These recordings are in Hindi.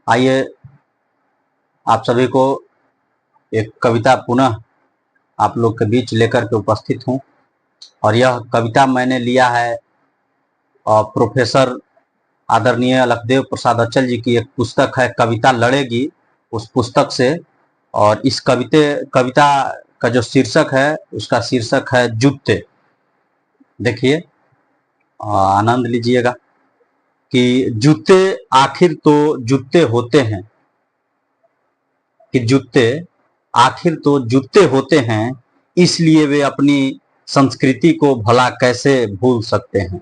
आइए आप सभी को एक कविता पुनः आप लोग के बीच लेकर के उपस्थित हूँ। और यह कविता मैंने लिया है प्रोफेसर आदरणीय लखदेव प्रसाद अचल जी की एक पुस्तक है कविता लड़ेगी, उस पुस्तक से। और इस कविता का जो शीर्षक है उसका शीर्षक है जूते। देखिए, आनंद लीजिएगा कि जूते आखिर तो जूते होते हैं, कि जूते आखिर तो जूते होते हैं, इसलिए वे अपनी संस्कृति को भला कैसे भूल सकते हैं।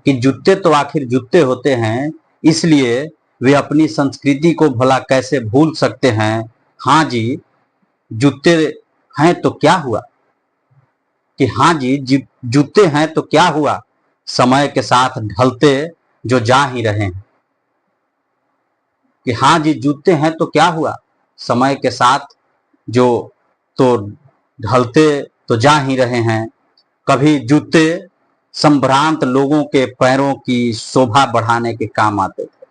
कि जूते तो आखिर जूते होते हैं, इसलिए वे अपनी संस्कृति को भला कैसे भूल सकते हैं। हाँ जी, जूते हैं तो क्या हुआ, कि हाँ जी जूते हैं तो क्या हुआ, समय के साथ ढलते जो जा ही रहे हैं। कि हाँ जी जूते हैं तो क्या हुआ, समय के साथ जो तो ढलते तो जा ही रहे हैं। कभी जूते संभ्रांत लोगों के पैरों की शोभा बढ़ाने के काम आते थे,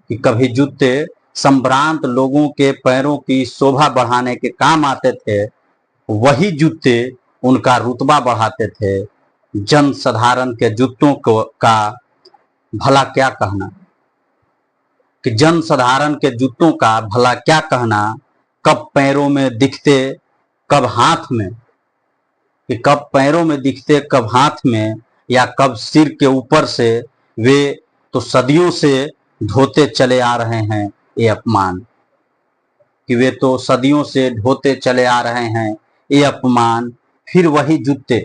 कि कभी जूते संभ्रांत लोगों के पैरों की शोभा बढ़ाने के काम आते थे, वही जूते उनका रुतबा बढ़ाते थे। जन साधारण के जूतों का भला क्या कहना, कि जन साधारण के जूतों का भला क्या कहना, कब पैरों में दिखते कब हाथ में, कि कब पैरों में दिखते कब हाथ में, या कब सिर के ऊपर से, वे तो सदियों से ढोते चले आ रहे हैं ये अपमान। कि वे तो सदियों से ढोते चले आ रहे हैं ये अपमान। फिर वही जूते,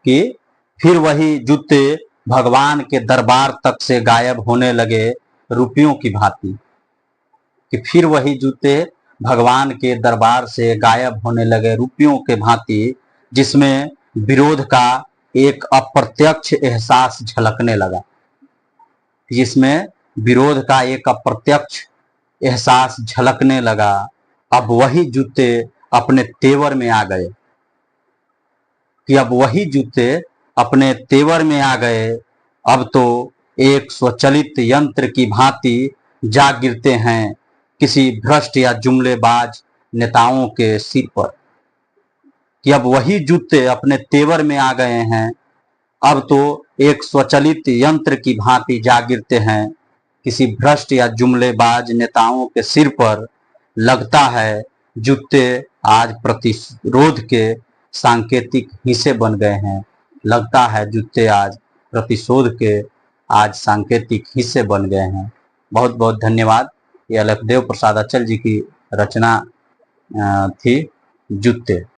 कि फिर वही जूते भगवान के दरबार तक से गायब होने लगे रुपयों की भांति। कि फिर वही जूते भगवान के दरबार से गायब होने लगे रुपयों के भांति, जिसमें विरोध का एक अप्रत्यक्ष एहसास झलकने लगा, जिसमें विरोध का एक अप्रत्यक्ष एहसास झलकने लगा। अब वही जूते अपने तेवर में आ गए, कि अब वही जूते अपने तेवर में आ गए। अब तो एक स्वचालित यंत्र की भांति जा गिरते हैं किसी भ्रष्ट या जुमलेबाज नेताओं के सिर पर। कि अब वही जूते अपने तेवर में आ गए हैं, अब तो एक स्वचालित यंत्र की भांति जा गिरते हैं किसी भ्रष्ट या जुमलेबाज नेताओं के सिर पर। लगता है जूते आज प्रतिरोध के सांकेतिक हिस्से बन गए हैं। लगता है जूते आज प्रतिशोध के आज सांकेतिक हिस्से बन गए हैं। बहुत बहुत धन्यवाद। यह लखदेव प्रसाद अचल जी की रचना थी जूते।